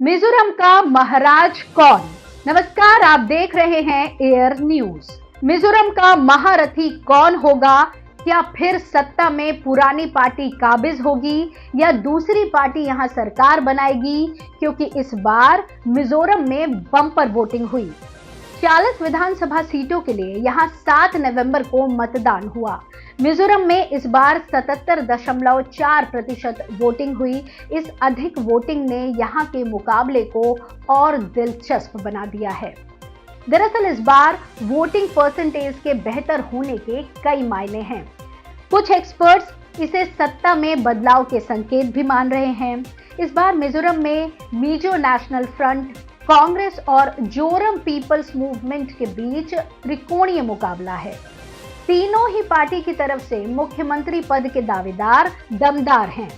मिजोरम का महाराज कौन? नमस्कार, आप देख रहे हैं एयर न्यूज। मिजोरम का महारथी कौन होगा? क्या फिर सत्ता में पुरानी पार्टी काबिज होगी या दूसरी पार्टी यहां सरकार बनाएगी? क्योंकि इस बार मिजोरम में बम्पर वोटिंग हुई। 40 विधानसभा सीटों के लिए यहां 7 नवंबर को मतदान हुआ। मिजोरम में इस बार 77.4% वोटिंग हुई। इस अधिक वोटिंग ने यहां के मुकाबले को और दिलचस्प बना दिया है। दरअसल इस बार वोटिंग परसेंटेज के बेहतर होने के कई मायने हैं। कुछ एक्सपर्ट्स इसे सत्ता में बदलाव के संकेत भी मान रहे हैं। इस बार मिजोरम में मिजो नेशनल फ्रंट, कांग्रेस और जोरम पीपल्स मूवमेंट के बीच त्रिकोणीय मुकाबला है। तीनों ही पार्टी की तरफ से मुख्यमंत्री पद के दावेदार दमदार हैं।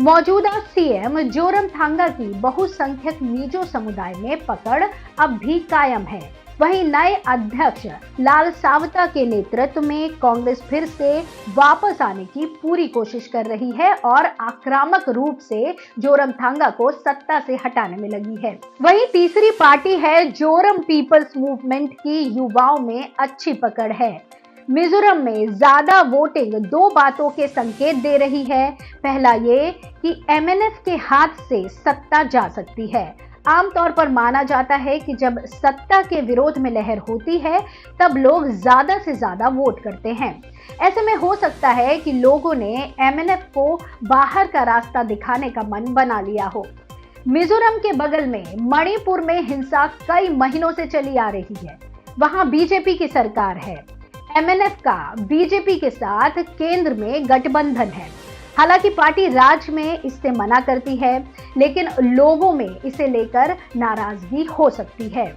मौजूदा सीएम जोरमथांगा की बहुसंख्यक मिजो समुदाय में पकड़ अब भी कायम है। वहीं नए अध्यक्ष लालसावता के नेतृत्व में कांग्रेस फिर से वापस आने की पूरी कोशिश कर रही है और आक्रामक रूप से जोरमथांगा को सत्ता से हटाने में लगी है। वहीं तीसरी पार्टी है जोरम पीपल्स मूवमेंट की युवाओं में अच्छी पकड़ है। मिजोरम में ज्यादा वोटिंग दो बातों के संकेत दे रही है। पहला ये कि एमएनएफ के हाथ से सत्ता जा सकती है। आमतौर पर माना जाता है कि जब सत्ता के विरोध में लहर होती है तब लोग ज्यादा से ज्यादा वोट करते हैं। ऐसे में हो सकता है कि लोगों ने एमएनएफ को बाहर का रास्ता दिखाने का मन बना लिया हो। मिजोरम के बगल में मणिपुर में हिंसा कई महीनों से चली आ रही है। वहां बीजेपी की सरकार है। एमएनएफ का बीजेपी के साथ केंद्र में गठबंधन है। हालांकि पार्टी राज्य में इससे मना करती है, लेकिन लोगों में इसे लेकर नाराजगी हो सकती है।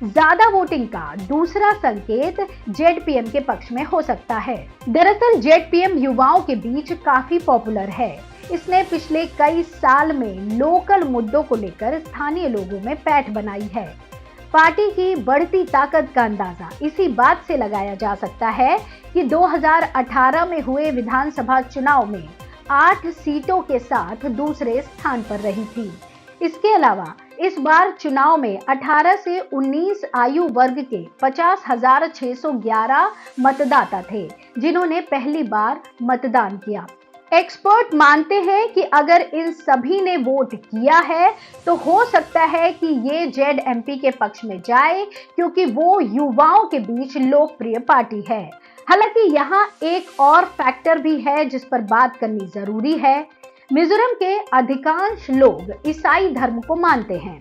ज्यादा वोटिंग का दूसरा संकेत जेडपीएम के पक्ष में हो सकता है। दरअसल जेडपीएम युवाओं के बीच काफी पॉपुलर है। इसने पिछले कई साल में लोकल मुद्दों को लेकर स्थानीय लोगों में पैठ बनाई है। पार्टी की बढ़ती ताकत का अंदाजा इसी बात से लगाया जा सकता है कि 2018 में हुए विधानसभा चुनाव में 8 सीटों के साथ दूसरे स्थान पर रही थी। इसके अलावा इस बार चुनाव में 18 से 19 आयु वर्ग के 50,611 मतदाता थे, जिन्होंने पहली बार मतदान किया। एक्सपर्ट मानते हैं कि अगर इन सभी ने वोट किया है तो हो सकता है कि ये जेडएमपी के पक्ष में जाए, क्योंकि वो युवाओं के बीच लोकप्रिय पार्टी है। हालांकि यहाँ एक और फैक्टर भी है जिस पर बात करनी जरूरी है। मिजोरम के अधिकांश लोग ईसाई धर्म को मानते हैं।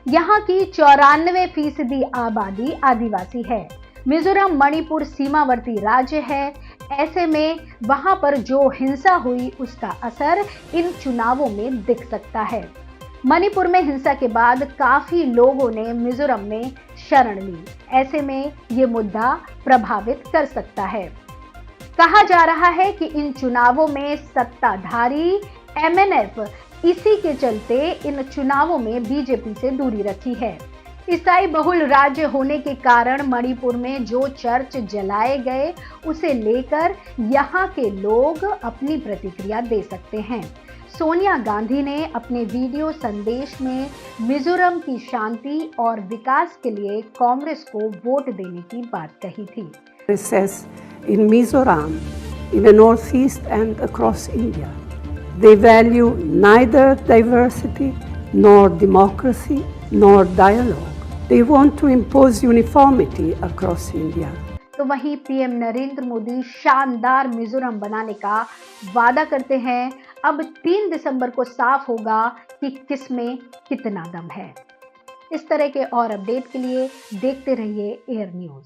यहाँ की 94% आबादी आदिवासी है। मिजोरम मणिपुर सीमावर्ती राज्य है। ऐसे में वहां पर जो हिंसा हुई उसका असर इन चुनावों में दिख सकता है। मणिपुर में हिंसा के बाद काफी लोगों ने मिजोरम में शरण ली। ऐसे में ये मुद्दा प्रभावित कर सकता है। कहा जा रहा है कि इन चुनावों में सत्ताधारी एमएनएफ इसी के चलते इन चुनावों में बीजेपी से दूरी रखी है। ईसाई बहुल राज्य होने के कारण मणिपुर में जो चर्च जलाए गए उसे लेकर यहाँ के लोग अपनी प्रतिक्रिया दे सकते हैं। सोनिया गांधी ने अपने वीडियो संदेश में मिजोरम की शांति और विकास के लिए कांग्रेस को वोट देने की बात कही थी। In Mizoram, in the northeast and across India, they value neither diversity nor democracy nor dialogue. They want to impose uniformity across India. तो वहीं पीएम नरेंद्र मोदी शानदार मिजोरम बनाने का वादा करते हैं। अब 3 दिसंबर को साफ होगा कि किसमें कितना दम है। इस तरह के और अपडेट के लिए देखते रहिए एयर न्यूज।